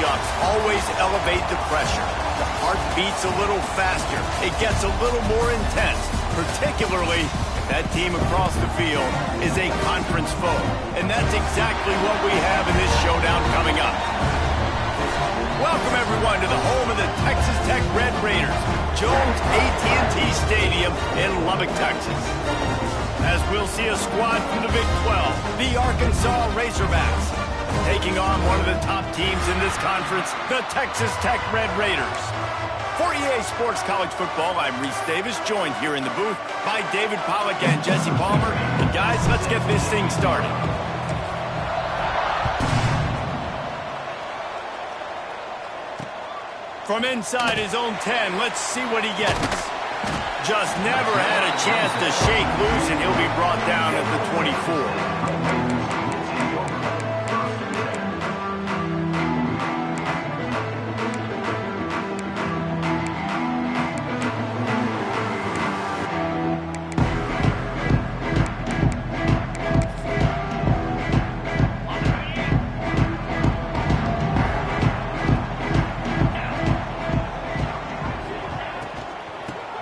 change-ups always elevate the pressure. The heart beats a little faster. It gets a little more intense, particularly if that team across the field is a conference foe. And that's exactly what we have in this showdown coming up. Welcome, everyone, to the home of the Texas Tech Red Raiders, Jones AT&T Stadium in Lubbock, Texas. As we'll see a squad from the Big 12, the Arkansas Razorbacks, taking on one of the top teams in this conference, the Texas Tech Red Raiders. For EA Sports College Football, I'm Reese Davis, joined here in the booth by David Pollack and Jesse Palmer. And guys, let's get this thing started. From inside his own 10, let's see what he gets. Just never had a chance to shake loose, and he'll be brought down at the 24.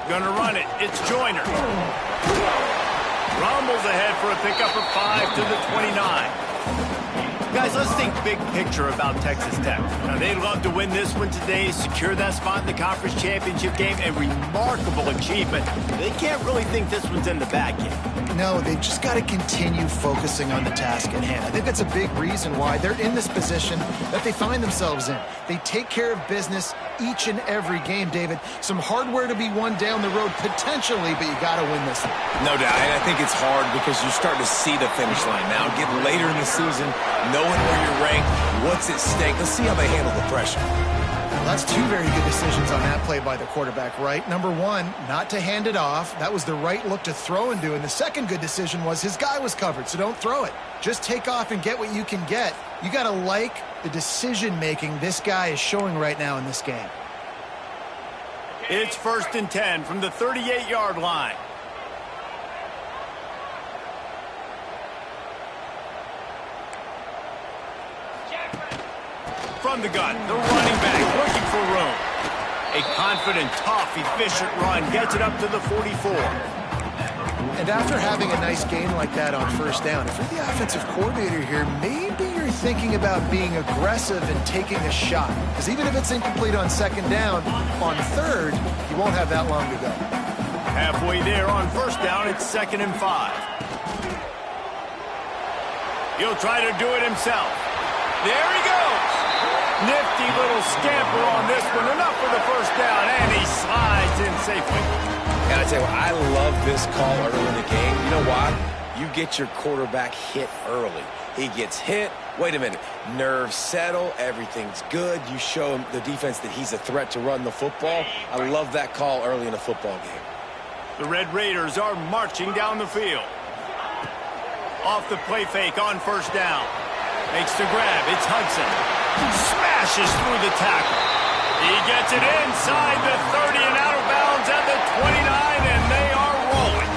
Gonna run it. It's Joyner. Rumbles ahead for a pickup of 5 to the 29. Guys, let's think big picture about Texas Tech. Now, they'd love to win this one today, secure that spot in the conference championship game, a remarkable achievement. They can't really think this one's in the bag yet. No, they've just got to continue focusing on the task at hand. I think that's a big reason why they're in this position that they find themselves in. They take care of business each and every game, David. Some hardware to be won down the road potentially, but you got to win this one. No doubt, and I think it's hard because you're starting to see the finish line now. Getting later in the season, knowing where you're ranked, what's at stake. Let's see how they handle the pressure. Well, that's two very good decisions on that play by the quarterback, right? Number one, not to hand it off. That was the right look to throw into. And the second good decision was his guy was covered, so don't throw it. Just take off and get what you can get. You got to like the decision-making this guy is showing right now in this game. It's 1st and 10 from the 38-yard line. From the gun, the running back looking for room. A confident, tough, efficient run gets it up to the 44. And after having a nice game like that on first down, if you're the offensive coordinator here, maybe you're thinking about being aggressive and taking a shot. Because even if it's incomplete on second down, on third, you won't have that long to go. Halfway there on first down, it's 2nd and 5. He'll try to do it himself. There he goes. Nifty little scamper on this one. Enough for the first down, and he slides in safely. And I tell you what, I love this call early in the game. You know why? You get your quarterback hit early. He gets hit. Wait a minute. Nerves settle. Everything's good. You show him, the defense, that he's a threat to run the football. I love that call early in a football game. The Red Raiders are marching down the field. Off the play fake on first down. Makes the grab. It's Hudson. Smashes through the tackle. He gets it inside the 30 and out of bounds at the 29, and they are rolling.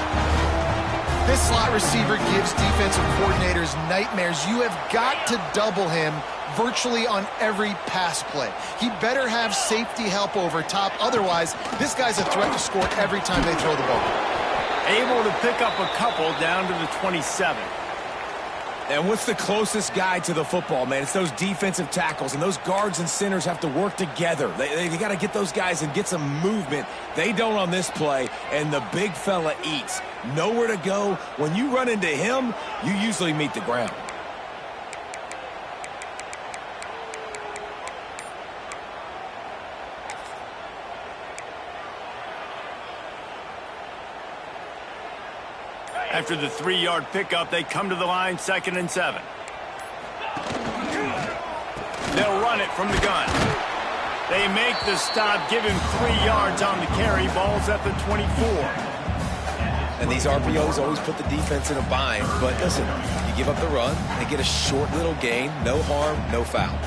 This slot receiver gives defensive coordinators nightmares. You have got to double him virtually on every pass play. He better have safety help over top. Otherwise, this guy's a threat to score every time they throw the ball. Able to pick up a couple down to the 27. And what's the closest guy to the football, man? It's those defensive tackles, and those guards and centers have to work together. They got to get those guys and get some movement. They don't on this play, and the big fella eats. Nowhere to go. When you run into him, you usually meet the ground. After the 3-yard pickup, they come to the line, 2nd and 7. They'll run it from the gun. They make the stop, give him 3 yards on the carry. Ball's at the 24. And these RPOs always put the defense in a bind. But listen, you give up the run, they get a short little gain, no harm, no foul.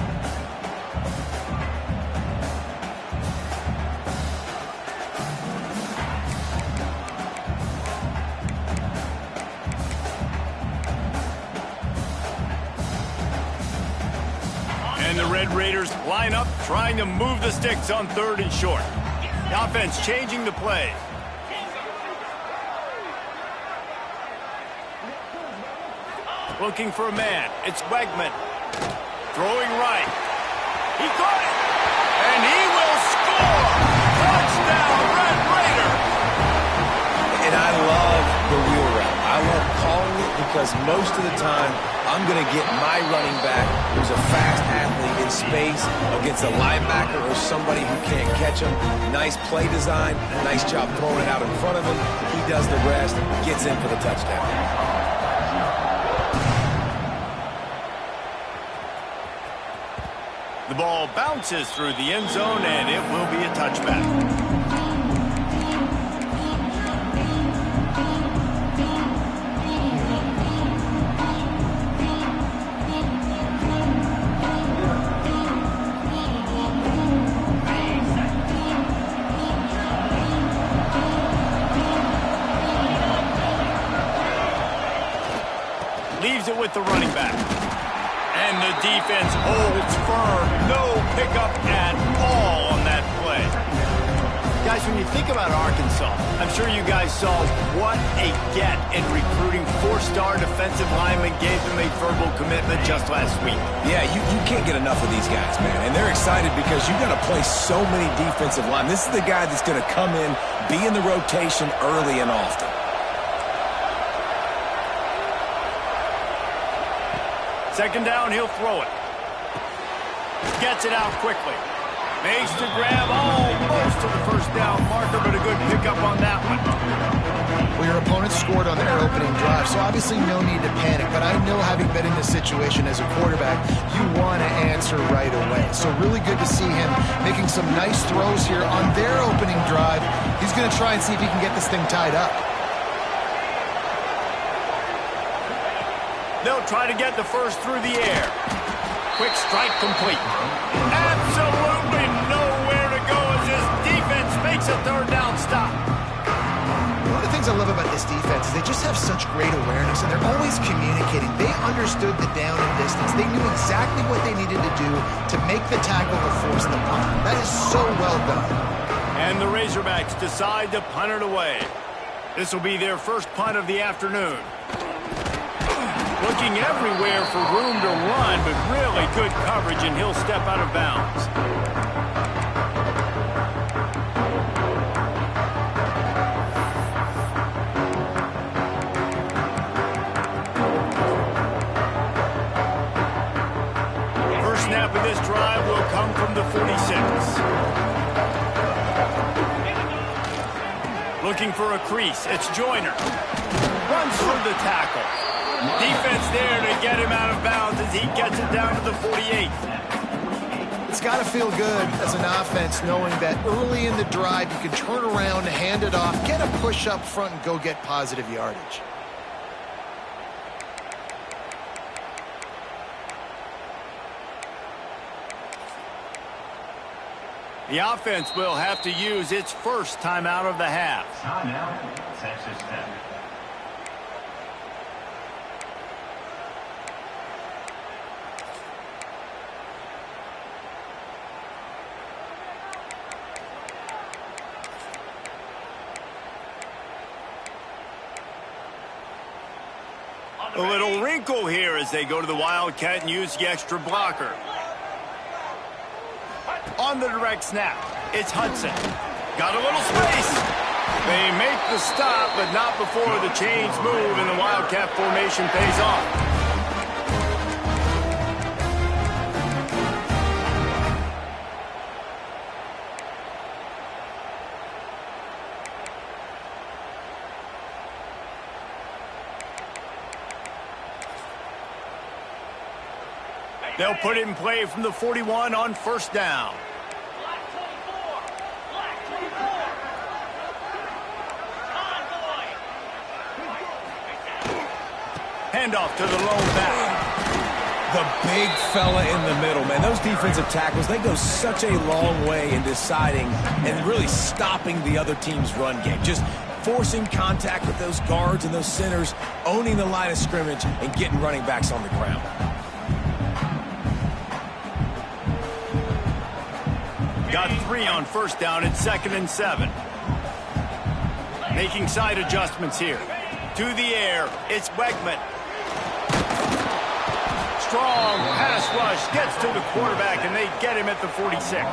And the Red Raiders line up, trying to move the sticks on 3rd and short. The offense changing the play. Looking for a man. It's Wegman. Throwing right. He caught it. And he will score. Touchdown, Red Raider. And I love the wheel route. I love calling it because most of the time I'm going to get my running back who's a fast athlete in space against a linebacker or somebody who can't catch him. Nice play design, nice job throwing it out in front of him. He does the rest, gets in for the touchdown. The ball bounces through the end zone, and it will be a touchback. Leaves it with the running back. And the defense holds firm. No pickup at all on that play. Guys, when you think about Arkansas, I'm sure you guys saw what a get in recruiting. 4-star defensive linemen gave them a verbal commitment just last week. Yeah, you can't get enough of these guys, man. And they're excited because you're going to play so many defensive linemen. This is the guy that's going to come in, be in the rotation early and often. Second down, he'll throw it. Gets it out quickly. Makes to grab almost to the first down marker, but a good pickup on that one. Well, your opponent scored on their opening drive, so obviously no need to panic. But I know, having been in this situation as a quarterback, you want to answer right away. So really good to see him making some nice throws here on their opening drive. He's going to try and see if he can get this thing tied up. They'll try to get the first through the air. Quick strike complete. Absolutely nowhere to go as his defense makes a 3rd down stop. One of the things I love about this defense is they just have such great awareness, and they're always communicating. They understood the down and distance. They knew exactly what they needed to do to make the tackle to force the punt. That is so well done. And the Razorbacks decide to punt it away. This will be their first punt of the afternoon. Looking everywhere for room to run, but really good coverage, and he'll step out of bounds. First snap of this drive will come from the 46. Looking for a crease. It's Joyner. Runs through the tackle. Defense there to get him out of bounds as he gets it down to the 48. It's got to feel good as an offense knowing that early in the drive you can turn around, hand it off, get a push up front, and go get positive yardage. The offense will have to use its first timeout of the half. Timeout, Texas Tech. A little wrinkle here as they go to the Wildcat and use the extra blocker. On the direct snap, it's Hudson. Got a little space. They make the stop, but not before the chains move and the Wildcat formation pays off. They'll put it in play from the 41 on first down. Handoff to the lone back. The big fella in the middle, man. Those defensive tackles, they go such a long way in deciding and really stopping the other team's run game. Just forcing contact with those guards and those centers, owning the line of scrimmage, and getting running backs on the ground. Got 3 on first down at 2nd and 7. Making side adjustments here. To the air, it's Wegman. Strong pass rush gets to the quarterback, and they get him at the 46.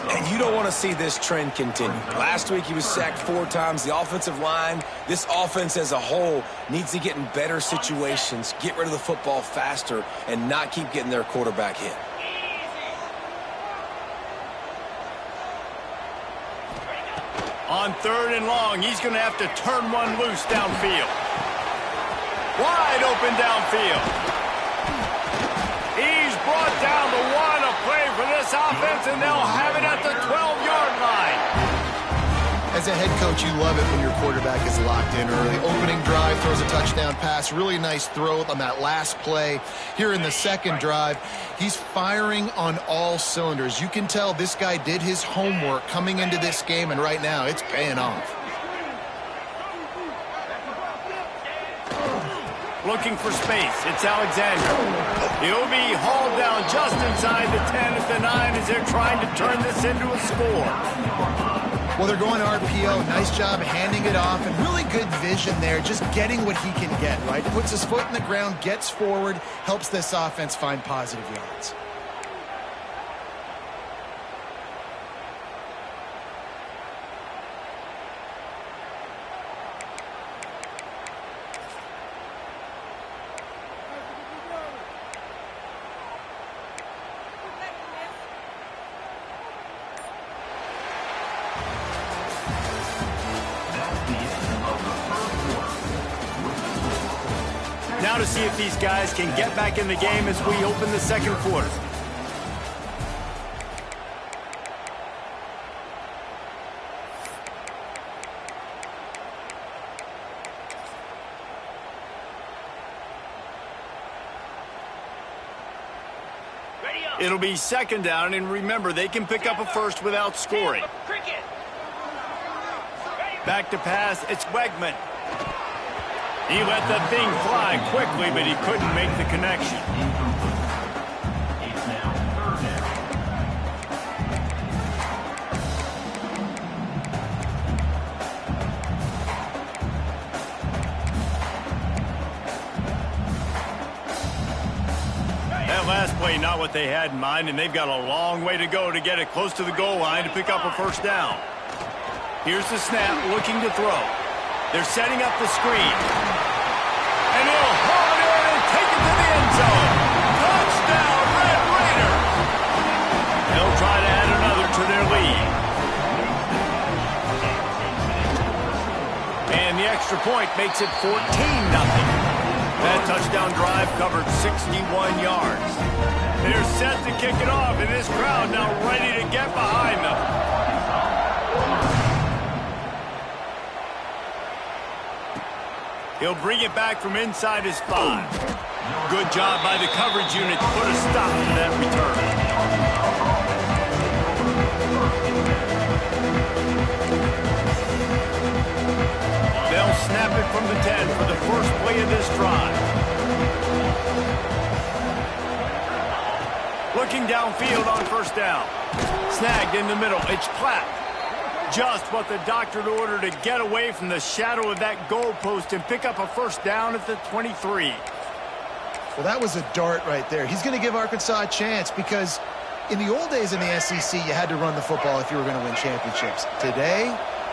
And you don't want to see this trend continue. Last week he was sacked 4 times. The offensive line, this offense as a whole, needs to get in better situations, get rid of the football faster, and not keep getting their quarterback hit. On 3rd and long, he's going to have to turn one loose downfield. Wide open downfield. He's brought down the 1, a play for this offense, and they'll have it at the 12-yard line. As a head coach, you love it when your quarterback is locked in early. Opening drive, throws a touchdown pass. Really nice throw on that last play. Here in the second drive, he's firing on all cylinders. You can tell this guy did his homework coming into this game, and right now it's paying off. Looking for space. It's Alexander. He'll be hauled down just inside the 10 at the 9 as they're trying to turn this into a score. Well, they're going to RPO. Nice job handing it off, and really good vision there, just getting what he can get, right? Puts his foot in the ground, gets forward, helps this offense find positive yards. Now to see if these guys can get back in the game as we open the second quarter. It'll be 2nd down, and remember, they can pick up a first without scoring. Back to pass, it's Wegman. He let the thing fly quickly, but he couldn't make the connection. It's now 3rd down. That last play, not what they had in mind, and they've got a long way to go to get it close to the goal line to pick up a first down. Here's the snap, looking to throw. They're setting up the screen. And he'll haul it in and take it to the end zone. Touchdown, Red Raiders! They'll try to add another to their lead. And the extra point makes it 14-0. That touchdown drive covered 61 yards. They're set to kick it off, and this crowd now ready to get behind them. He'll bring it back from inside his 5. Good job by the coverage unit to put a stop to that return. They'll snap it from the 10 for the first play of this drive. Looking downfield on first down. Snagged in the middle. It's Platt. Just what the doctor ordered to get away from the shadow of that goalpost and pick up a first down at the 23. Well, that was a dart right there. He's going to give Arkansas a chance because in the old days in the SEC, you had to run the football if you were going to win championships. Today,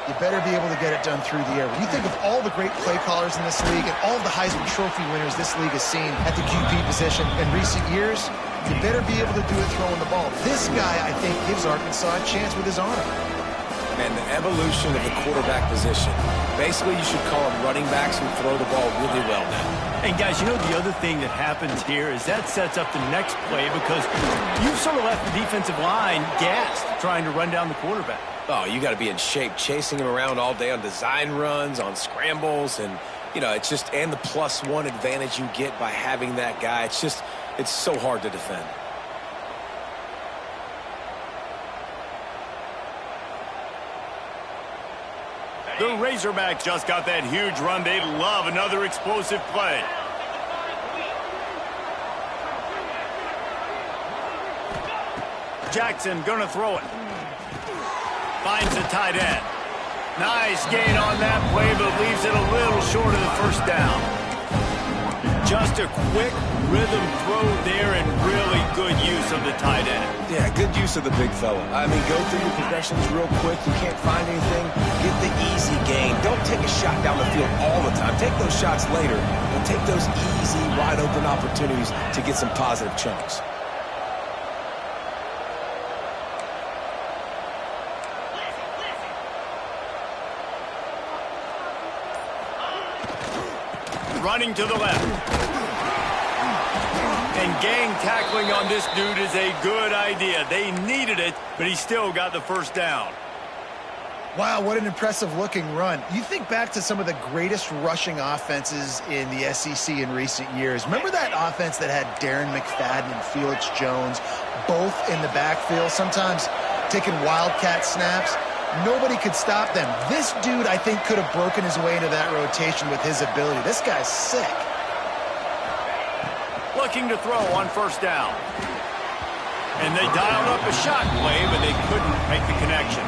you better be able to get it done through the air. When you think of all the great play callers in this league and all the Heisman Trophy winners this league has seen at the QB position in recent years, you better be able to do it throwing the ball. This guy, I think, gives Arkansas a chance with his arm. And the evolution of the quarterback position. Basically, you should call them running backs who throw the ball really well now. And, guys, you know the other thing that happens here is that sets up the next play because you've sort of left the defensive line gassed trying to run down the quarterback. Oh, you got to be in shape, chasing him around all day on design runs, on scrambles, and, you know, it's just, and the +1 advantage you get by having that guy. It's just, it's so hard to defend. The Razorbacks just got that huge run. They'd love another explosive play. Jackson gonna throw it. Finds the tight end. Nice gain on that play, but leaves it a little short of the first down. Just a quick rhythm throw there and really good use of the tight end. Yeah, good use of the big fella. I mean, go through your progressions real quick. You can't find anything. Get the easy gain. Don't take a shot down the field all the time. Take those shots later, but take those easy, wide-open opportunities to get some positive chunks. Running to the left. And gang tackling on this dude is a good idea. They needed it, but he still got the first down. Wow, what an impressive-looking run. You think back to some of the greatest rushing offenses in the SEC in recent years. Remember that offense that had Darren McFadden and Felix Jones both in the backfield, sometimes taking wildcat snaps? Nobody could stop them. This dude, I think, could have broken his way into that rotation with his ability. This guy's sick. Looking to throw on first down. And they dialed up a shot play, but they couldn't make the connection.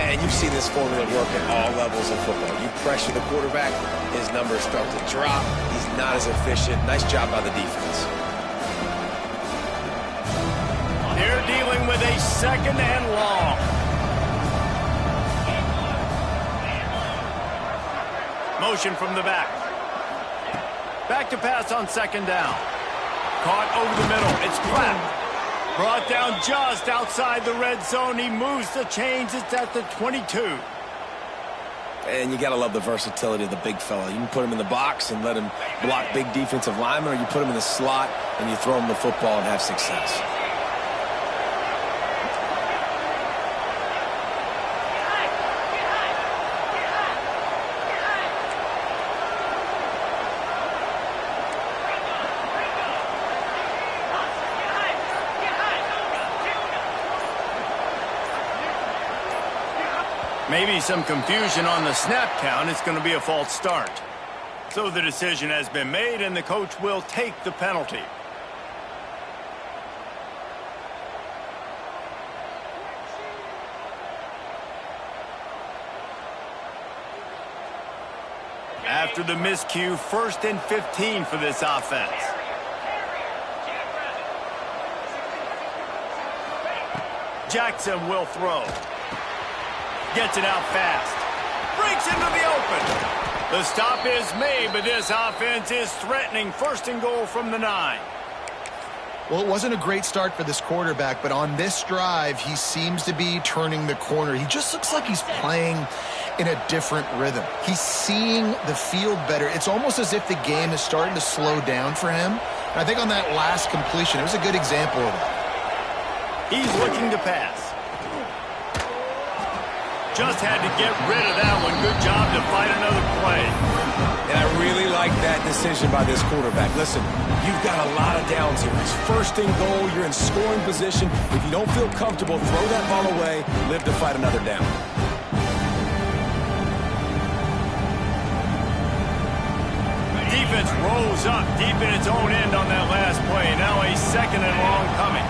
And you've seen this formula work at all levels of football. You pressure the quarterback, his numbers start to drop. He's not as efficient. Nice job by the defense. They're dealing with a second and long. Motion from the back. Back to pass on second down. Caught over the middle. It's Platt. Brought down just outside the red zone. He moves the chains. It's at the 22. And you got to love the versatility of the big fella. You can put him in the box and let him block big defensive linemen, or you put him in the slot and you throw him the football and have success. Maybe some confusion on the snap count. It's going to be a false start. So the decision has been made, and the coach will take the penalty. After the miscue, 1st and 15 for this offense. Jackson will throw. Gets it out fast. Breaks into the open. The stop is made, but this offense is threatening. 1st and goal from the 9. Well, it wasn't a great start for this quarterback, but on this drive, he seems to be turning the corner. He just looks like he's playing in a different rhythm. He's seeing the field better. It's almost as if the game is starting to slow down for him. And I think on that last completion, it was a good example of that. He's looking to pass. Just had to get rid of that one. Good job to find another play. And I really like that decision by this quarterback. Listen, you've got a lot of downs here. It's 1st and goal. You're in scoring position. If you don't feel comfortable, throw that ball away. Live to fight another down. Defense rolls up deep in its own end on that last play. Now a 2nd and long coming.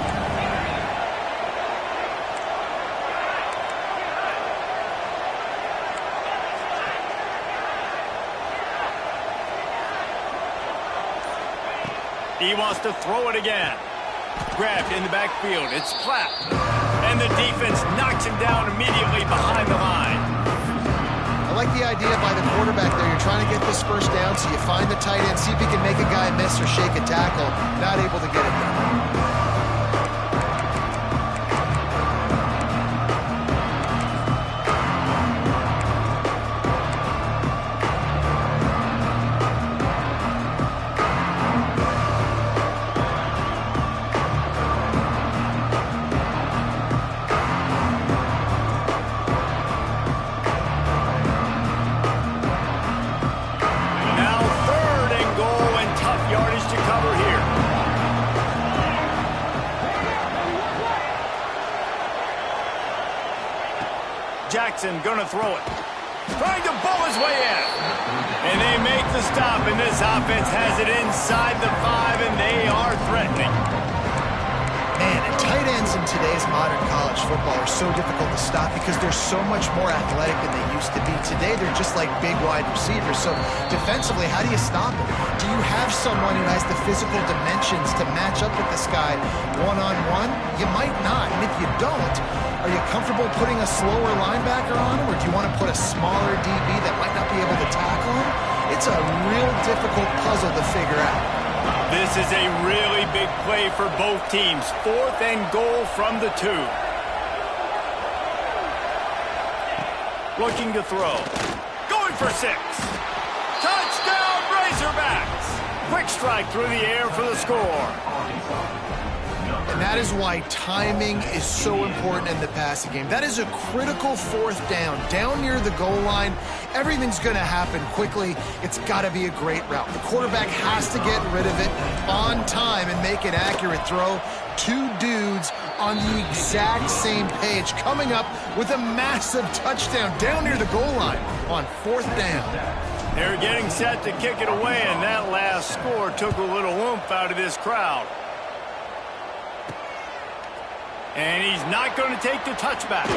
He wants to throw it again. Grabbed in the backfield. It's Platt. And the defense knocks him down immediately behind the line. I like the idea by the quarterback there. You're trying to get this first down, so you find the tight end, see if he can make a guy miss or shake a tackle. Not able to get it done. Jackson gonna throw it. Trying to bowl his way in. And they make the stop, and this offense has it inside the 5, and they are threatening. Man, a tight ends in today's modern college football are so difficult to stop because they're so much more athletic than they used to be. Today, they're just like big wide receivers. So defensively, how do you stop it? Do you have someone who has the physical dimensions to match up with this guy one-on-one? You might not. And if you don't, are you comfortable putting a slower linebacker on him, or do you want to put a smaller DB that might not be able to tackle him? It's a real difficult puzzle to figure out. This is a really big play for both teams. 4th and goal from the 2. Looking to throw. Going for 6. Touchdown, Razorbacks! Quick strike through the air for the score. And that is why timing is so important in the passing game. That is a critical 4th down. Down near the goal line, everything's going to happen quickly. It's got to be a great route. The quarterback has to get rid of it on time and make an accurate throw. 2 dudes on the exact same page, coming up with a massive touchdown down near the goal line on 4th down. They're getting set to kick it away, and that last score took a little oomph out of this crowd. And he's not going to take the touchback.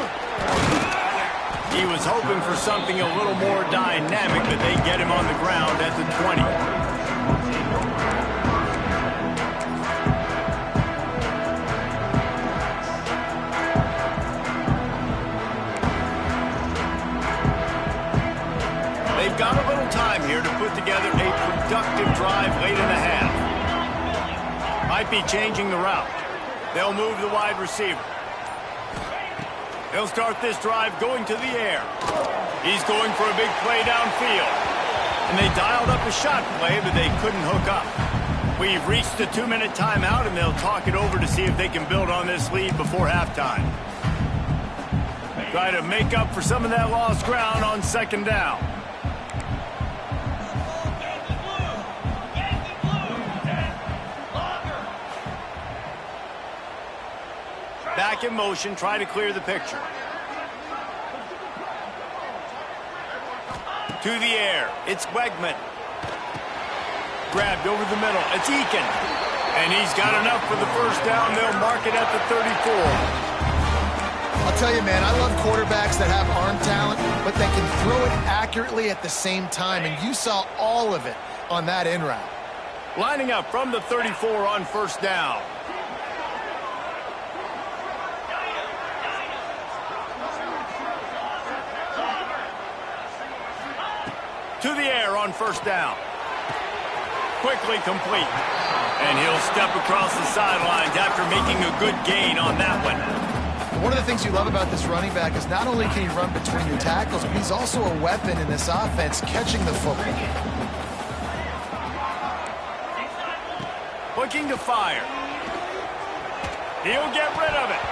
He was hoping for something a little more dynamic, but they get him on the ground at the 20. They've got a little time here to put together a productive drive late in the half. Might be changing the route. They'll move the wide receiver. They'll start this drive going to the air. He's going for a big play downfield. And they dialed up a shot play, but they couldn't hook up. We've reached the 2-minute timeout, and they'll talk it over to see if they can build on this lead before halftime. Try to make up for some of that lost ground on 2nd down. Back in motion, try to clear the picture. To the air, it's Wegman. Grabbed over the middle, it's Eakin. And he's got enough for the 1st down. They'll mark it at the 34. I'll tell you, man, I love quarterbacks that have arm talent, but they can throw it accurately at the same time. And you saw all of it on that in route. Lining up from the 34 on 1st down. To the air on 1st down. Quickly complete. And he'll step across the sidelines after making a good gain on that one. One of the things you love about this running back is not only can he run between your tackles, but he's also a weapon in this offense catching the football. Looking to fire. He'll get rid of it.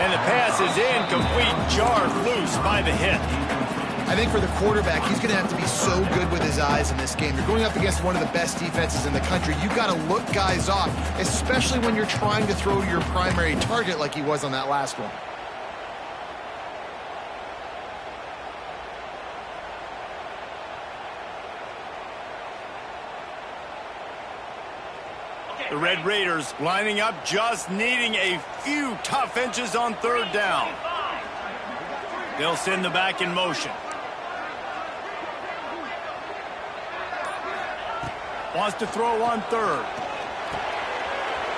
And the pass is incomplete, jarred loose by the hit. I think for the quarterback, he's going to have to be so good with his eyes in this game. You're going up against one of the best defenses in the country. You've got to look guys off, especially when you're trying to throw to your primary target like he was on that last one. The Red Raiders lining up, just needing a few tough inches on 3rd down. They'll send the back in motion. Wants to throw on 3rd.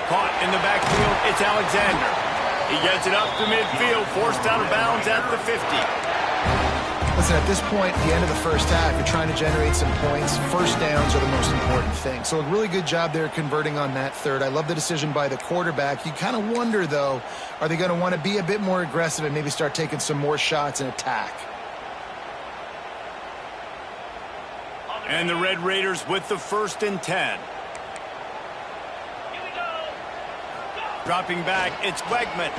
Caught in the backfield, it's Alexander. He gets it up to midfield, forced out of bounds at the 50. Listen, at this point, the end of the 1st half, you're trying to generate some points. 1st downs are the most important thing. So a really good job there converting on that 3rd. I love the decision by the quarterback. You kind of wonder, though, are they going to want to be a bit more aggressive and maybe start taking some more shots and attack? And the Red Raiders with the 1st and 10. Dropping back, it's Wegman.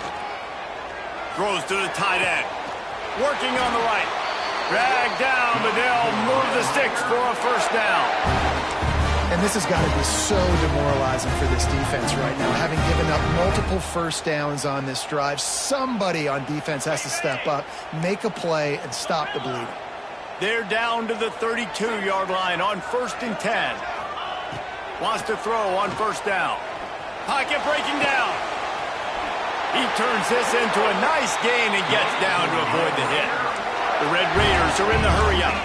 Throws to the tight end. Working on the right. Dragged down, but they'll move the sticks for a 1st down. And this has got to be so demoralizing for this defense right now. Having given up multiple 1st downs on this drive, somebody on defense has to step up, make a play, and stop the bleeding. They're down to the 32-yard line on 1st and 10. Wants to throw on 1st down. Pocket breaking down. He turns this into a nice gain and gets down to avoid the hit. The Red Raiders are in the hurry-up.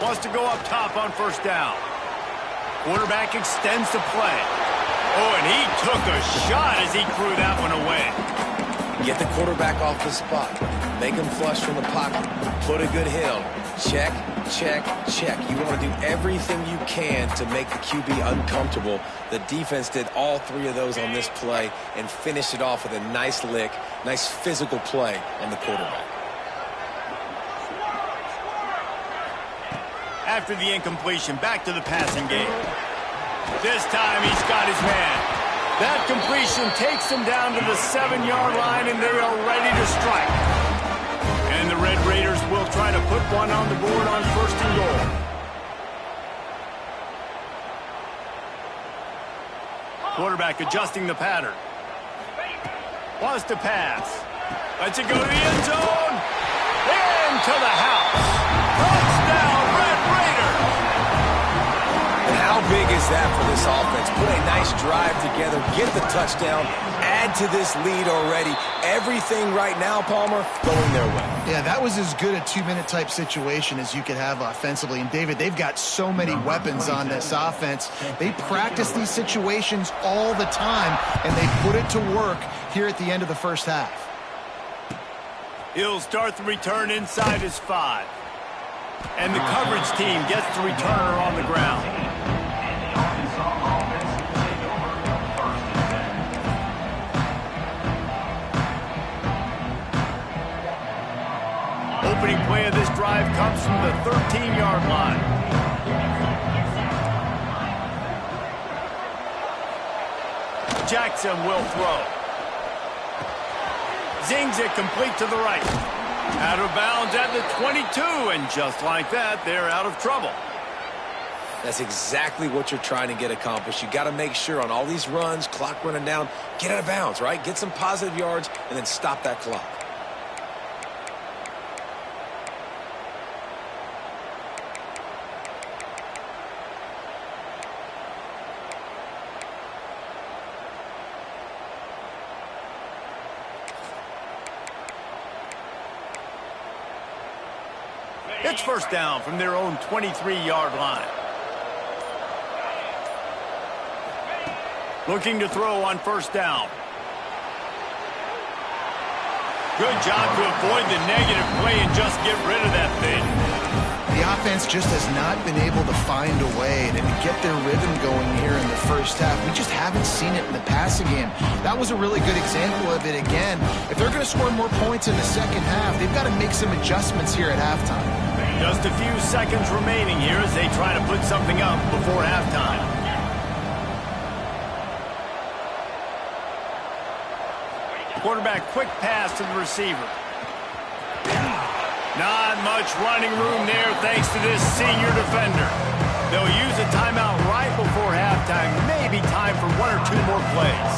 Wants to go up top on first down. Quarterback extends the play. Oh, and he took a shot as he threw that one away. Get the quarterback off the spot. Make him flush from the pocket. Put a good hit on him. Check, check, check. You want to do everything you can to make the QB uncomfortable. The defense did all three of those on this play and finished it off with a nice lick, nice physical play on the quarterback. After the incompletion, back to the passing game. This time he's got his man. That completion takes him down to the 7-yard line, and they are ready to strike. And the Red Raiders will try to put one on the board on first and goal. Quarterback adjusting the pattern. Wants to pass. Lets it go to the end zone. Into the house. Touchdown, Red Raiders. And how big is that for this offense? Put a nice drive together, get the touchdown, add to this lead already. Everything right now, Palmer, going their way. Yeah, that was as good a 2-minute type situation as you could have offensively. And, David, they've got so many weapons on this offense. They practice these situations all the time, and they put it to work here at the end of the first half. He'll start the return inside his 5. And the coverage team gets the returner on the ground. Opening play of this drive comes from the 13-yard line. Jackson will throw. Zings it complete to the right. Out of bounds at the 22, and just like that, they're out of trouble. That's exactly what you're trying to get accomplished. You got to make sure on all these runs, clock running down, get out of bounds, right? Get some positive yards, and then stop that clock. It's first down from their own 23-yard line. Looking to throw on first down. Good job to avoid the negative play and just get rid of that thing. The offense just has not been able to find a way to get their rhythm going here in the first half. We just haven't seen it in the passing game. That was a really good example of it again. If they're going to score more points in the second half, they've got to make some adjustments here at halftime. Just a few seconds remaining here as they try to put something up before halftime. Quarterback quick pass to the receiver. Not much running room there thanks to this senior defender. They'll use a timeout right before halftime. Maybe time for 1 or 2 more plays.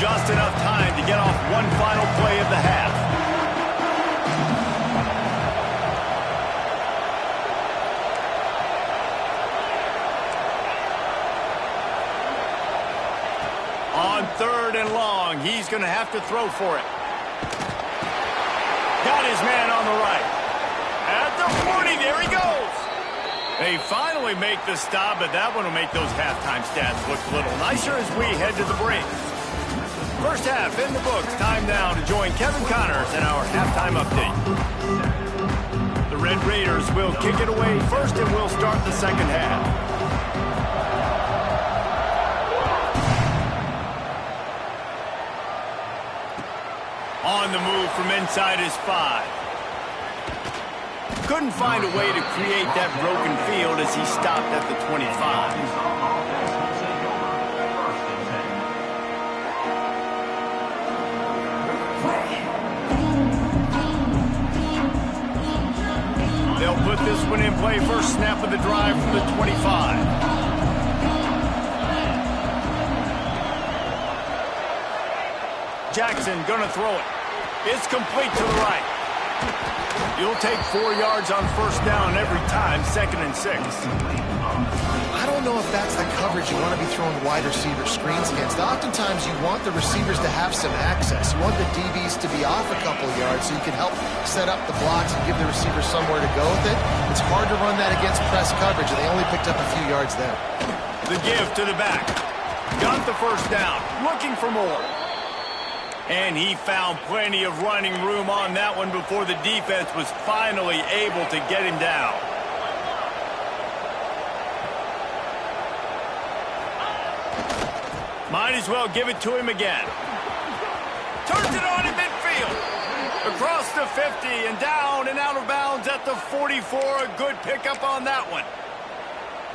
Just enough time to get off one final play of the half. On 3rd and long, he's going to have to throw for it. Got his man on the right. At the 40, there he goes. They finally make the stop, but that one will make those halftime stats look a little nicer as we head to the break. First half in the books. Time now to join Kevin Connors in our halftime update. The Red Raiders will kick it away first, and we'll start the second half. On the move from inside his 5. Couldn't find a way to create that broken field as he stopped at the 25. They'll put this one in play first snap of the drive from the 25. Jackson gonna throw it. It's complete to the right. You'll take 4 yards on first down every time, 2nd and 6. I don't don't know if that's the coverage you want to be throwing wide receiver screens against. Oftentimes, you want the receivers to have some access. You want the DBs to be off a couple yards so you can help set up the blocks and give the receiver somewhere to go with it. It's hard to run that against press coverage, and they only picked up a few yards there. The give to the back. Got the first down. Looking for more. And he found plenty of running room on that one before the defense was finally able to get him down. Might as well give it to him again. Turns it on in midfield. Across the 50 and down and out of bounds at the 44. A good pickup on that one.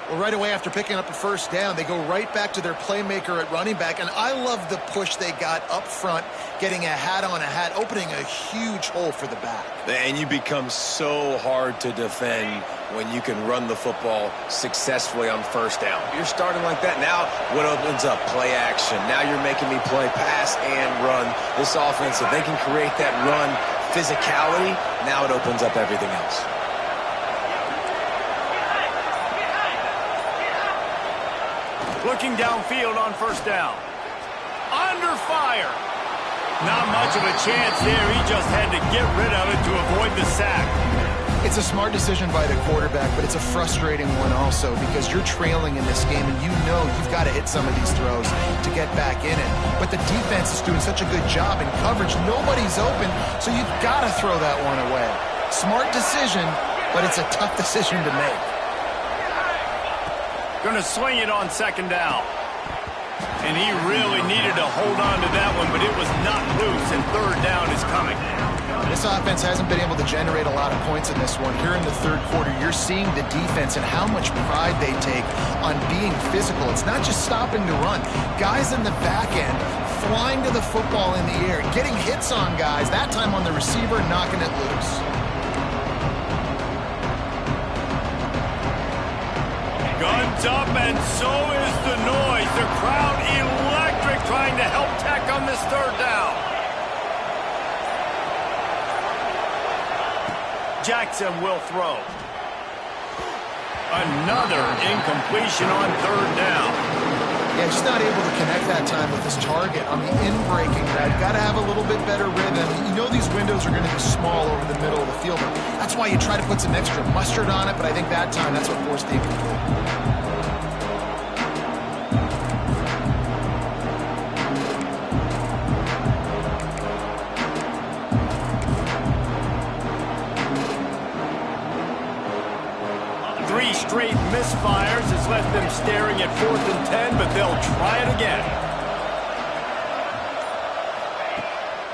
Well, right away after picking up a first down, they go right back to their playmaker at running back. And I love the push they got up front, getting a hat on a hat, opening a huge hole for the back. And you become so hard to defend when you can run the football successfully on first down. You're starting like that. Now what opens up? Play action. Now you're making me play pass and run. This offense, if they can create that run physicality, now it opens up everything else. Looking downfield on first down. Under fire. Not much of a chance there. He just had to get rid of it to avoid the sack. It's a smart decision by the quarterback, but it's a frustrating one also because you're trailing in this game and you know you've got to hit some of these throws to get back in it. But the defense is doing such a good job in coverage. Nobody's open, so you've got to throw that one away. Smart decision, but it's a tough decision to make. Going to swing it on second down. And he really needed to hold on to that one, but it was not loose, and third down is coming. This offense hasn't been able to generate a lot of points in this one. Here in the third quarter, you're seeing the defense and how much pride they take on being physical. It's not just stopping to run. Guys in the back end flying to the football in the air, getting hits on guys, that time on the receiver, knocking it loose. Guns up, and so is the noise. The crowd electric, trying to help Tech on this third down. Jackson will throw. Another incompletion on third down. Yeah, just not able to connect that time with his target on the in-breaking route. Got to have a little bit better rhythm. You know these windows are going to be small over the middle of the field. That's why you try to put some extra mustard on it, but I think that time that's what forced the incomplete. Straight misfires has left them staring at 4th and 10, but they'll try it again.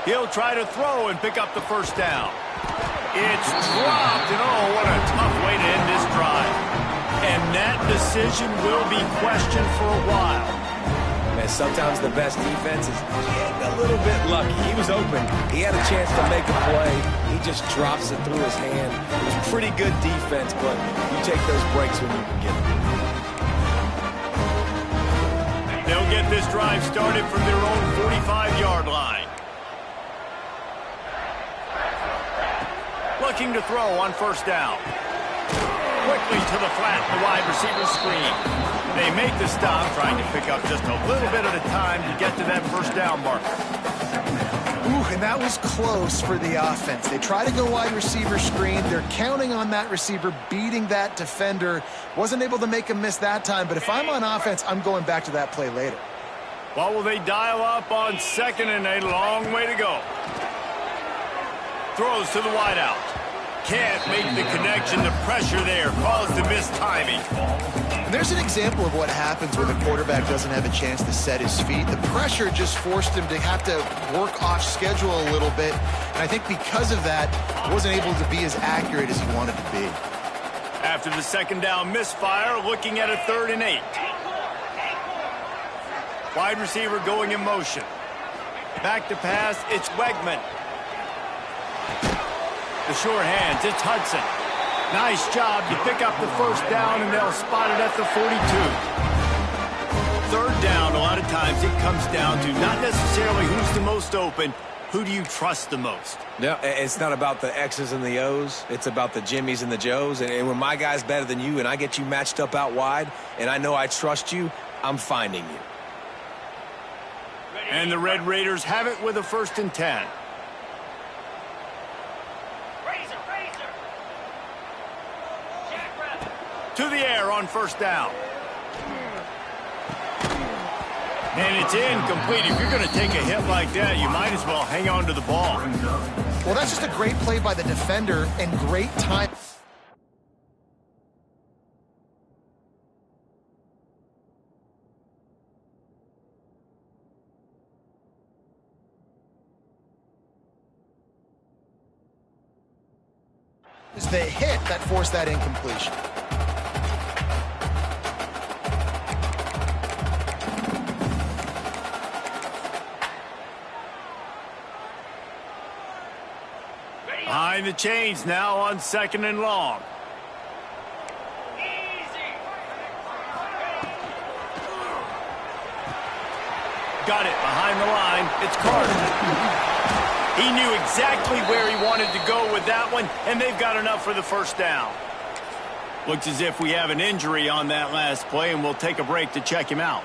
He'll try to throw and pick up the first down. It's dropped, and oh, what a tough way to end this drive. And that decision will be questioned for a while. And sometimes the best defense is getting a little bit lucky. He was open. He had a chance to make a play. He just drops it through his hand. It was pretty good defense, but you take those breaks when you can get them. They'll get this drive started from their own 45-yard line. Looking to throw on first down. Quickly to the flat, the wide receiver screen. They make the stop, trying to pick up just a little bit at a time to get to that first down marker. Ooh, and that was close for the offense. They try to go wide receiver screen. They're counting on that receiver beating that defender. Wasn't able to make him miss that time, but if I'm on offense, I'm going back to that play later. What will they dial up on second and a long way to go? Throws to the wideout. Can't make the connection. The pressure there caused the missed timing. And there's an example of what happens when the quarterback doesn't have a chance to set his feet. The pressure just forced him to have to work off schedule a little bit. And I think because of that, he wasn't able to be as accurate as he wanted to be. After the second down misfire, looking at a 3rd and 8. Wide receiver going in motion. Back to pass, it's Wegman. The short hands, it's Hudson. Nice job. You pick up the first down, and they'll spot it at the 42. Third down, a lot of times it comes down to not necessarily who's the most open, who do you trust the most? No, it's not about the X's and the O's. It's about the Jimmies and the Joes. And when my guy's better than you and I get you matched up out wide and I know I trust you, I'm finding you. And the Red Raiders have it with a 1st and 10. To the air on 1st down. And it's incomplete. If you're going to take a hit like that, you might as well hang on to the ball. Well, that's just a great play by the defender and great time. It's the hit that forced that incompletion. Behind the chains now on 2nd and long. Got it behind the line. It's Carter. He knew exactly where he wanted to go with that one, and they've got enough for the 1st down. Looks as if we have an injury on that last play, and we'll take a break to check him out.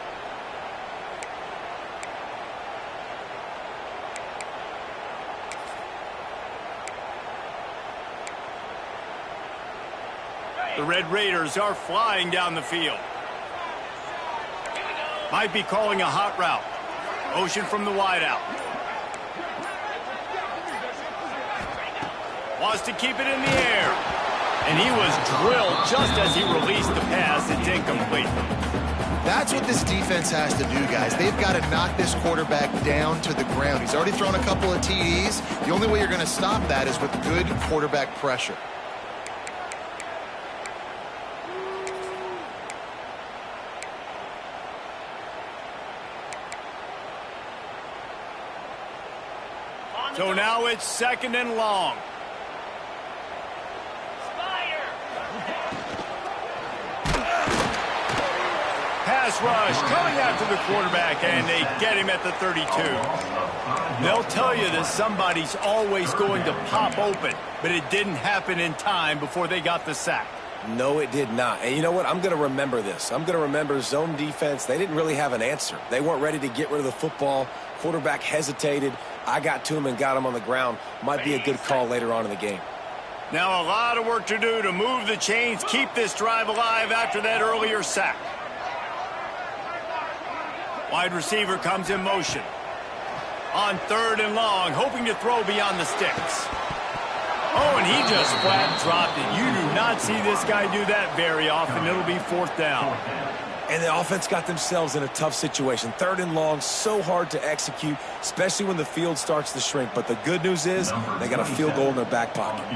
The Red Raiders are flying down the field. Might be calling a hot route. Motion from the wideout. Wants to keep it in the air. And he was drilled just as he released the pass. It's incomplete. That's what this defense has to do, guys. They've got to knock this quarterback down to the ground. He's already thrown a couple of TDs. The only way you're going to stop that is with good quarterback pressure. So now it's 2nd and long. Pass rush coming after the quarterback, and they get him at the 32. They'll tell you that somebody's always going to pop open, but it didn't happen in time before they got the sack. No, it did not. And you know what? I'm going to remember this. I'm going to remember zone defense. They didn't really have an answer. They weren't ready to get rid of the football. Quarterback hesitated. I got to him and got him on the ground. Might be a good call later on in the game. Now a lot of work to do to move the chains, keep this drive alive after that earlier sack. Wide receiver comes in motion. On 3rd and long, hoping to throw beyond the sticks. Oh, and he just flat dropped it. You do not see this guy do that very often. It'll be 4th down. And the offense got themselves in a tough situation. 3rd and long, so hard to execute, especially when the field starts to shrink. But the good news is they got a field goal in their back pocket.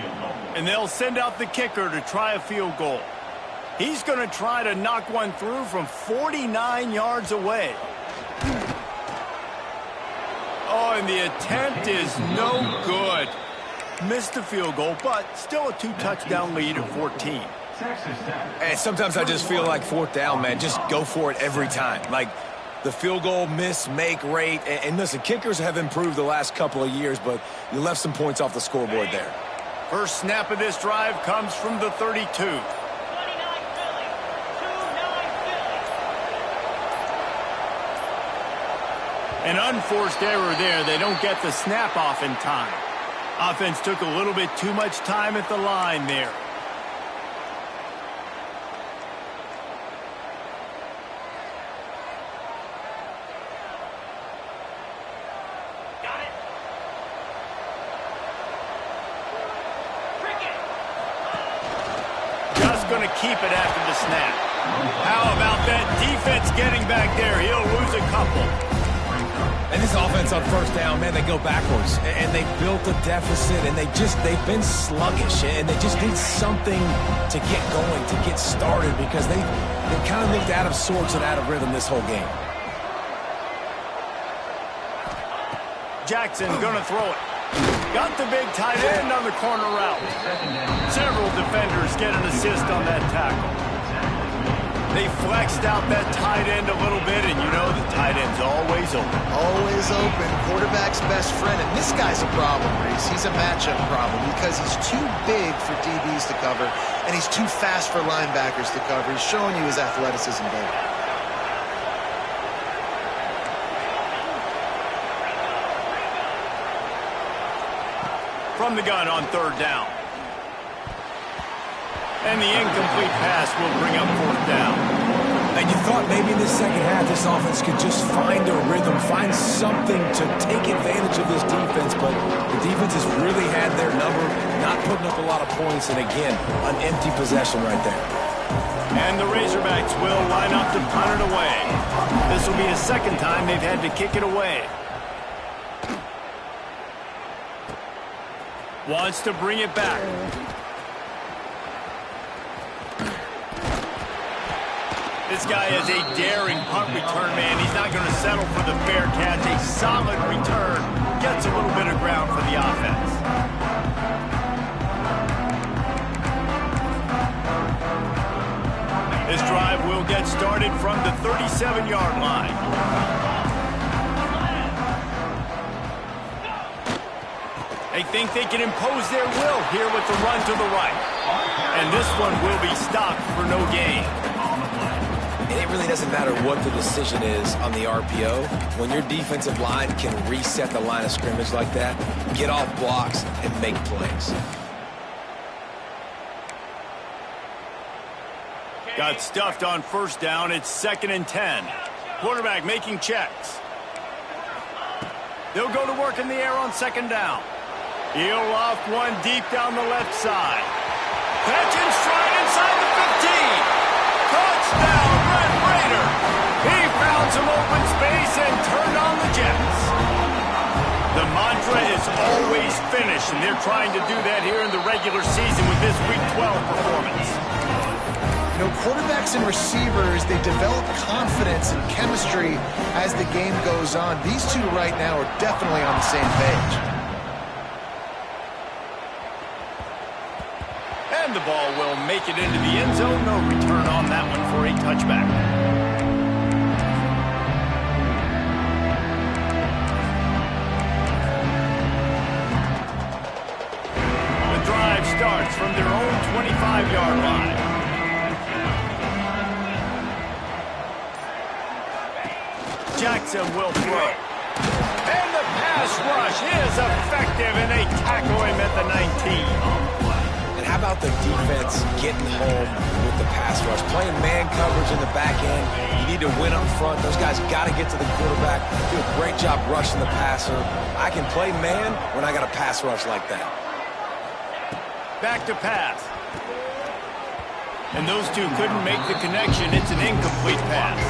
And they'll send out the kicker to try a field goal. He's going to try to knock one through from 49 yards away. Oh, and the attempt is no good. Missed the field goal, but still a 2-touchdown lead at 14. And sometimes I just feel like 4th down, man. Just go for it every time. Like the field goal miss, make rate. And listen, kickers have improved the last couple of years, but you left some points off the scoreboard there. First snap of this drive comes from the 32. An unforced error there. They don't get the snap off in time. Offense took a little bit too much time at the line there. Got it. Just going to keep it after the snap. How about that defense getting back there? He'll lose a couple. And this offense on 1st down, man, they go backwards. And they built a deficit, and they've been sluggish. And they just need something to get going, to get started, because they kind of looked out of sorts and out of rhythm this whole game. Jackson going to throw it. Got the big tight end on the corner route. Several defenders get an assist on that tackle. They flexed out that tight end a little bit, and you know the tight end's always open. Always open. Quarterback's best friend. And this guy's a problem, Reese. He's a matchup problem because he's too big for DBs to cover, and he's too fast for linebackers to cover. He's showing you his athleticism there. From the gun on third down. And the incomplete pass will bring up fourth down. And you thought maybe in the second half this offense could just find a rhythm, find something to take advantage of this defense, but the defense has really had their number, not putting up a lot of points, and again, an empty possession right there. And the Razorbacks will line up to punt it away. This will be the second time they've had to kick it away. Wants to bring it back. This guy is a daring punt return man. He's not going to settle for the fair catch. A solid return. Gets a little bit of ground for the offense. This drive will get started from the 37-yard line. They think they can impose their will here with the run to the right. And this one will be stopped for no gain. And it really doesn't matter what the decision is on the RPO. When your defensive line can reset the line of scrimmage like that, get off blocks and make plays. Got stuffed on first down. It's 2nd and 10. Quarterback making checks. They'll go to work in the air on 2nd down. He'll loft one deep down the left side. Catch in stride inside the 15. Touchdown, Red Raider. He found some open space and turned on the Jets. The mantra is always finish, and they're trying to do that here in the regular season with this Week 12 performance. You know, quarterbacks and receivers, they develop confidence and chemistry as the game goes on. These two right now are definitely on the same page. And the ball will make it into the end zone. No return on that one for a touchback. The drive starts from their own 25-yard line. Jackson will throw. And the pass rush is effective, and they tackle him at the 19. How about the defense getting home with the pass rush? Playing man coverage in the back end. You need to win up front. Those guys got to get to the quarterback. Do a great job rushing the passer. I can play man when I got a pass rush like that. Back to pass. And those two couldn't make the connection. It's an incomplete pass.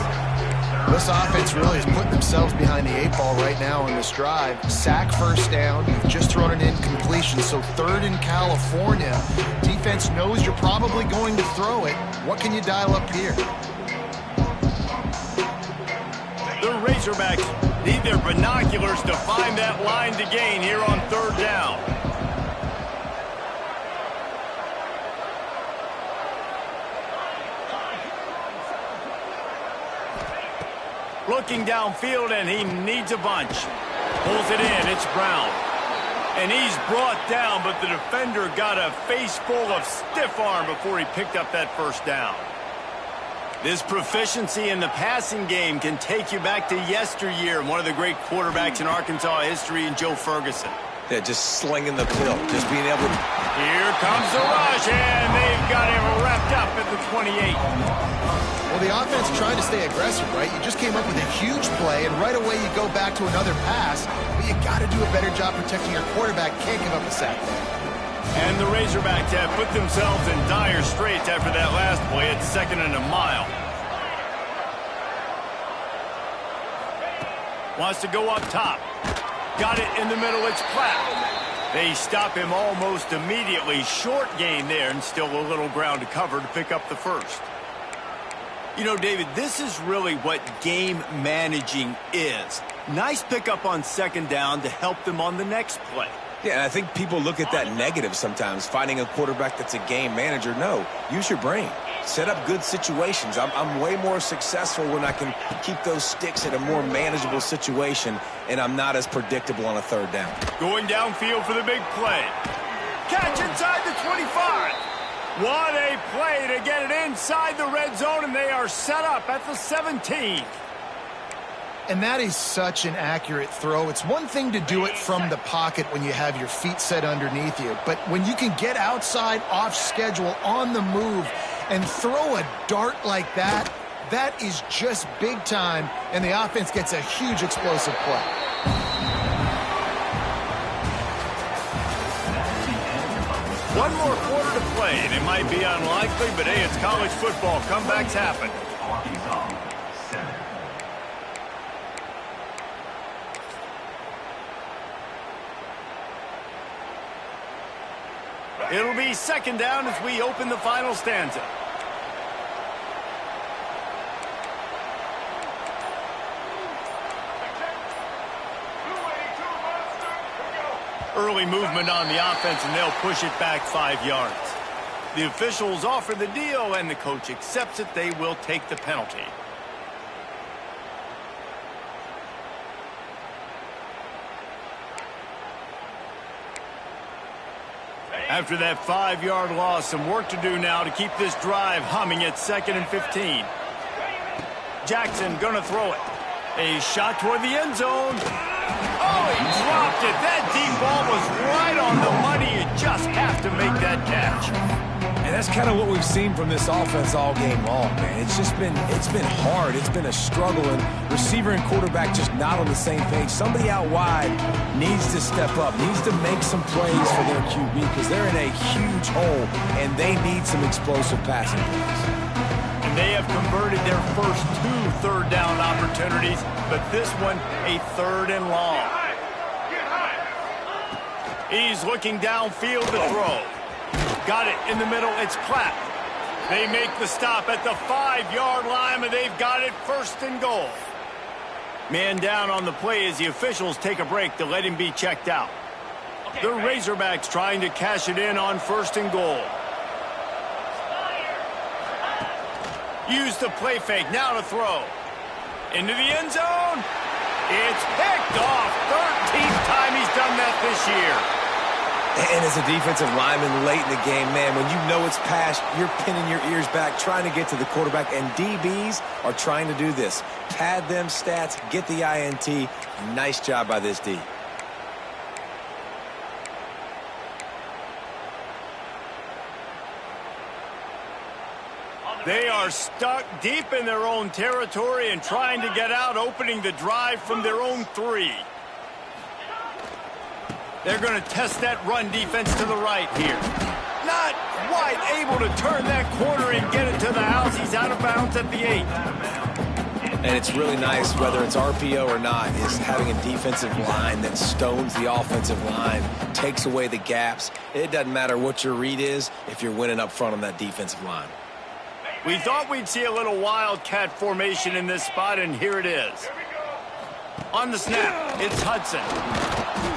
This offense really is putting themselves behind the 8 ball right now on this drive. Sack first down. You've just thrown an incompletion, so 3rd in California. Defense knows you're probably going to throw it. What can you dial up here? The Razorbacks need their binoculars to find that line to gain here on 3rd down. Looking downfield, and he needs a bunch. Pulls it in. It's Brown. And he's brought down, but the defender got a face full of stiff arm before he picked up that first down. This proficiency in the passing game can take you back to yesteryear, one of the great quarterbacks in Arkansas history, in Joe Ferguson. Yeah, just slinging the pill, just being able to... Here comes the rush, and they've got him wrapped up at the 28. Well, the offense trying to stay aggressive, right? You just came up with a huge play, and right away you go back to another pass, but you got to do a better job protecting your quarterback. Can't give up a sack. And the Razorbacks have put themselves in dire straits after that last play. It's 2nd and a mile. Wants to go up top. Got it in the middle. It's Platt. They stop him almost immediately. Short gain there, and still a little ground to cover to pick up the first. You know, David, this is really what game managing is. Nice pickup on 2nd down to help them on the next play. Yeah, and I think people look at that negative sometimes, finding a quarterback that's a game manager. No, use your brain. Set up good situations. I'm way more successful when I can keep those sticks in a more manageable situation, and I'm not as predictable on a third down. Going downfield for the big play. Catch inside the 25. What a play to get it inside the red zone, and they are set up at the 17. And that is such an accurate throw. It's one thing to do it from the pocket when you have your feet set underneath you, but when you can get outside, off schedule, on the move, and throw a dart like that, that is just big time, and the offense gets a huge explosive play. One more quarter to play, and it might be unlikely, but hey, it's college football. Comebacks happen. It'll be second down as we open the final stanza. Early movement on the offense, and they'll push it back 5 yards. The officials offer the deal, and the coach accepts it. They will take the penalty. After that 5-yard loss, some work to do now to keep this drive humming at 2nd and 15. Jackson gonna throw it. A shot toward the end zone. Oh, he dropped it. That deep ball was right on the money. You just have to make that catch. And that's kind of what we've seen from this offense all game long, man. It's been hard. It's been a struggle, and receiver and quarterback just not on the same page. Somebody out wide needs to step up, needs to make some plays for their QB because they're in a huge hole, and they need some explosive passing plays. And they have converted their first 2 third-down opportunities, but this one a 3rd and long. He's looking downfield to throw. Got it in the middle. It's Clapp. They make the stop at the 5-yard line, and they've got it 1st and goal. Man down on the play as the officials take a break to let him be checked out. The Razorbacks trying to cash it in on 1st and goal. Use the play fake. Now to throw. Into the end zone. It's picked off. 13th time he's done that this year. And as a defensive lineman late in the game, man, when you know it's past, you're pinning your ears back, trying to get to the quarterback, and DBs are trying to do this. Pad them stats, get the INT. Nice job by this D. They are stuck deep in their own territory and trying to get out, opening the drive from their own 3. They're going to test that run defense to the right here. Not quite able to turn that corner and get it to the house. He's out of bounds at the 8. And it's really nice, whether it's RPO or not, is having a defensive line that stones the offensive line, takes away the gaps. It doesn't matter what your read is if you're winning up front on that defensive line. We thought we'd see a little wildcat formation in this spot, and here it is. On the snap, it's Hudson.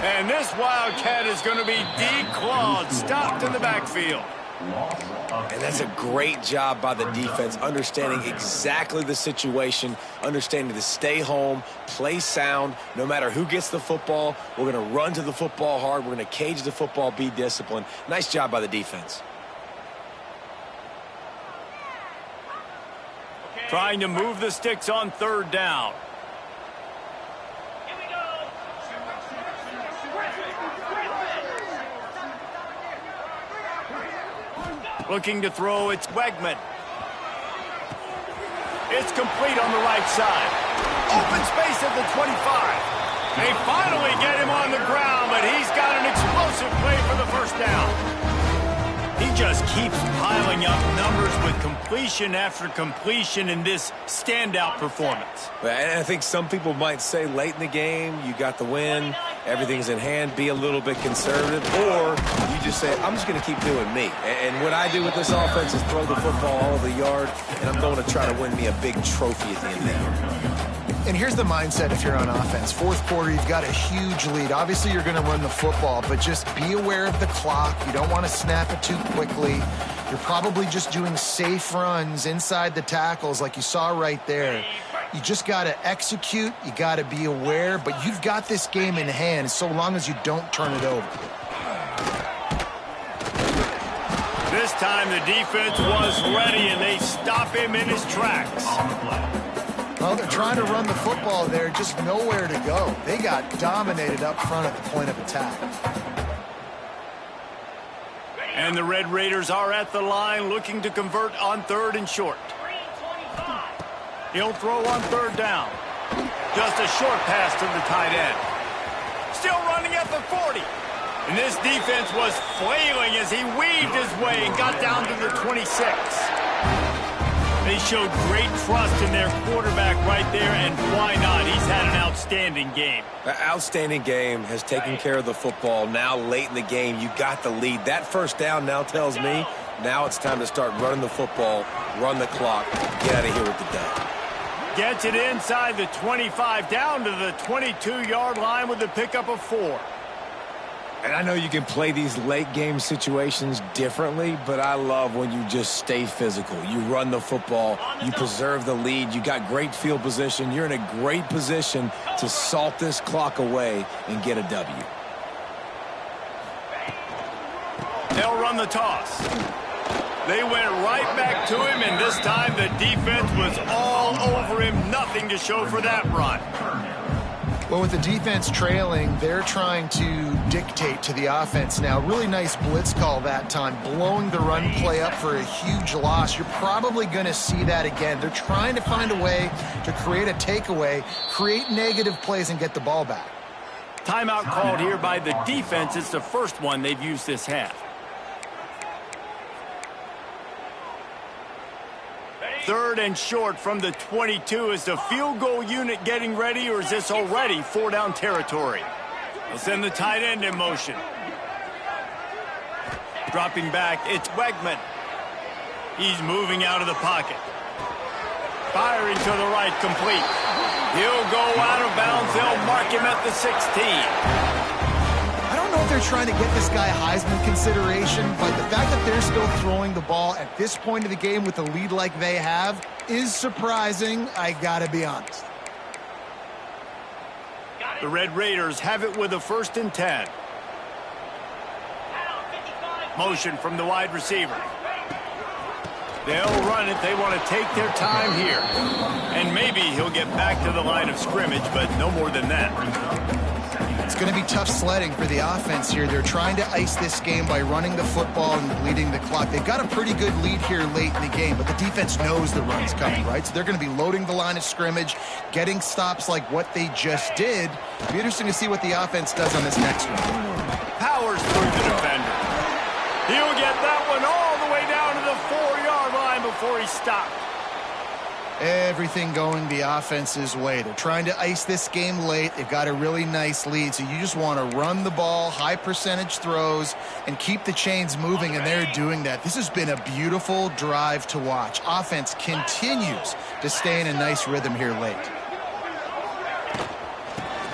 And this wildcat is going to be declawed, stopped in the backfield. And that's a great job by the defense, understanding exactly the situation, understanding to stay home, play sound. No matter who gets the football, we're going to run to the football hard. We're going to cage the football, be disciplined. Nice job by the defense. Trying to move the sticks on 3rd down. Looking to throw, it's Wegman. It's complete on the right side. Open space at the 25. They finally get him on the ground, but he's got an explosive play for the 1st down. He just keeps piling up numbers with completion after completion in this standout performance. And I think some people might say late in the game, you got the win, everything's in hand, be a little bit conservative, or you just say, I'm just going to keep doing me. And what I do with this offense is throw the football all over the yard, and I'm going to try to win me a big trophy at the end of the year. And here's the mindset if you're on offense. Fourth quarter, you've got a huge lead. Obviously, you're going to run the football, but just be aware of the clock. You don't want to snap it too quickly. You're probably just doing safe runs inside the tackles like you saw right there. You just got to execute. You got to be aware, but you've got this game in hand so long as you don't turn it over. This time the defense was ready, and they stop him in his tracks. Well, they're trying to run the football there, just nowhere to go. They got dominated up front at the point of attack. And the Red Raiders are at the line looking to convert on 3rd and short. He'll throw on 3rd down. Just a short pass to the tight end. Still running at the 40. And this defense was flailing as he weaved his way and got down to the 26. They showed great trust in their quarterback right there, and why not? He's had an outstanding game. An outstanding game, has taken care of the football. Now late in the game, you got the lead. That first down now tells me now it's time to start running the football, run the clock, get out of here with the dub. Gets it inside the 25, down to the 22-yard line with a pickup of 4. And I know you can play these late game situations differently, but I love when you just stay physical. You run the football, you preserve the lead, you got great field position. You're in a great position to salt this clock away and get a W. They'll run the toss. They went right back to him, and this time the defense was all over him. Nothing to show for that run. Well, with the defense trailing, they're trying to dictate to the offense now. Really nice blitz call that time, blowing the run play up for a huge loss. You're probably going to see that again. They're trying to find a way to create a takeaway, create negative plays, and get the ball back. Timeout called here by the defense. It's the first one they've used this half. 3rd and short from the 22. Is the field goal unit getting ready, or is this already 4-down territory? They'll send the tight end in motion. Dropping back, it's Wegman. He's moving out of the pocket. Firing to the right, complete. He'll go out of bounds. They'll mark him at the 16. I don't know if they're trying to get this guy Heisman consideration, but the fact that they're still throwing the ball at this point of the game with a lead like they have is surprising, I gotta be honest. The Red Raiders have it with a 1st and 10. Motion from the wide receiver. They'll run it. They want to take their time here. And maybe he'll get back to the line of scrimmage, but no more than that. It's going to be tough sledding for the offense here. They're trying to ice this game by running the football and bleeding the clock. They've got a pretty good lead here late in the game, but the defense knows the run's coming, right? So they're going to be loading the line of scrimmage, getting stops like what they just did. It'll be interesting to see what the offense does on this next one. Powers through the defender. He'll get that one all the way down to the 4-yard line before he stopped. Everything going the offense's way. They're trying to ice this game late. They've got a really nice lead, so you just want to run the ball, high percentage throws, and keep the chains moving, and they're doing that. This has been a beautiful drive to watch. Offense continues to stay in a nice rhythm here late.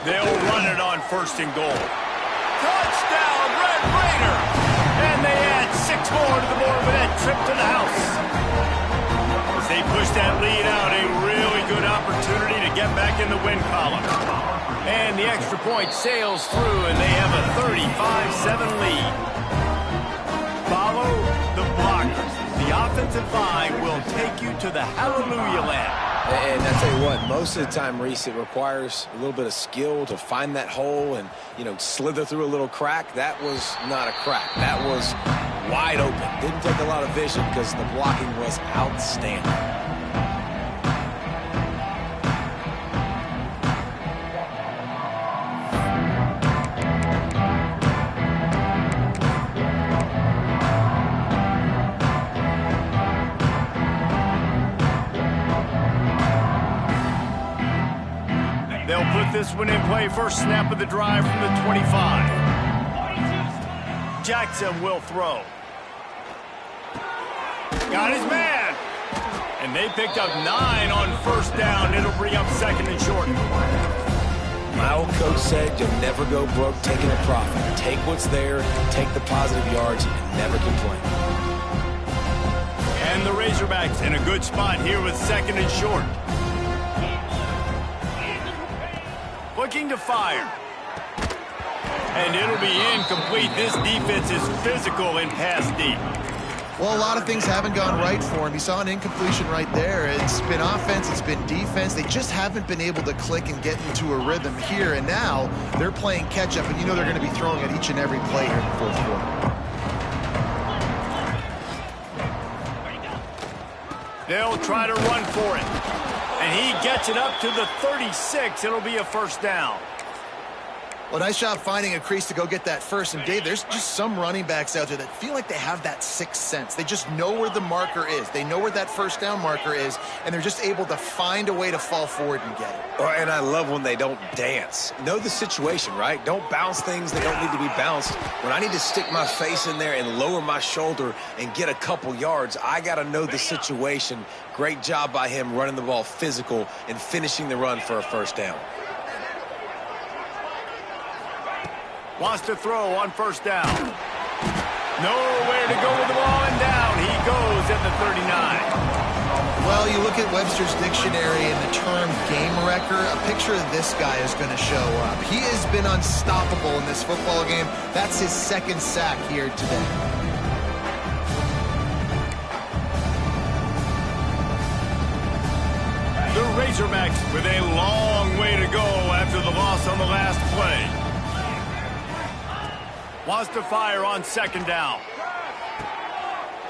They'll run it on 1st and goal. Touchdown, Red Raiders! And they add 6 more to the board with that trip to the house. They push that lead out, a really good opportunity to get back in the win column. And the extra point sails through, and they have a 35-7 lead. Follow the blockers. The offensive line will take you to the hallelujah land. And I tell you what, most of the time, Reese, it requires a little bit of skill to find that hole and, slither through a little crack. That was not a crack. That was wide open. Didn't take a lot of vision because the blocking was outstanding. They'll put this one in play. First snap of the drive from the 25. Jackson will throw. Got his man. And they picked up 9 on first down. It'll bring up second and short. My old coach said you'll never go broke taking a profit. Take what's there, take the positive yards, and never complain. And the Razorbacks in a good spot here with second and short. Looking to fire. And it'll be incomplete. This defense is physical and pass deep. Well, a lot of things haven't gone right for him. He saw an incompletion right there. It's been offense, it's been defense. They just haven't been able to click and get into a rhythm here. And now they're playing catch-up, and you know they're going to be throwing at each and every play here in the fourth quarter. They'll try to run for it. And he gets it up to the 36. It'll be a first down. Well, nice job finding a crease to go get that first. And, Dave, there's just some running backs out there that feel like they have that sixth sense. They just know where the marker is. They know where that first down marker is, and they're just able to find a way to fall forward and get it. Oh, and I love when they don't dance. Know the situation, right? Don't bounce things that don't need to be bounced. When I need to stick my face in there and lower my shoulder and get a couple yards, I got to know the situation. Great job by him running the ball physical and finishing the run for a first down. Wants to throw on first down. Nowhere to go with the ball, and down he goes at the 39. Well, you look at Webster's dictionary and the term game wrecker, a picture of this guy is going to show up. He has been unstoppable in this football game. That's his second sack here today. The Razorbacks with a long way to go after the loss on the last play. Wants to fire on second down.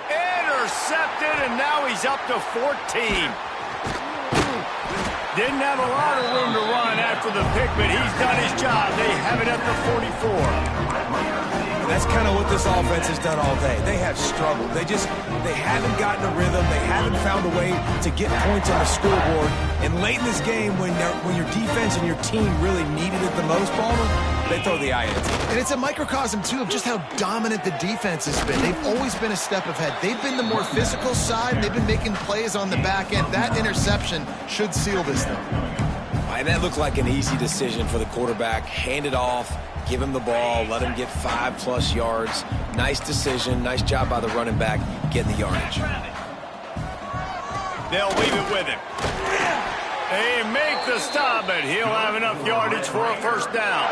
Intercepted, and now he's up to 14. Didn't have a lot of room to run after the pick, but he's done his job. They have it at the 44. That's kind of what this offense has done all day. They have struggled. They haven't gotten a rhythm. They haven't found a way to get points on the scoreboard. And late in this game, when your defense and your team really needed it the most, Palmer, they throw the eye at it. And it's a microcosm, too, of just how dominant the defense has been. They've always been a step ahead. They've been the more physical side. They've been making plays on the back end. That interception should seal this thing. And that looked like an easy decision for the quarterback. Hand it off, give him the ball, let him get 5+ yards. Nice decision. Nice job by the running back getting the yardage. They'll leave it with him. They make the stop, but he'll have enough yardage for a first down.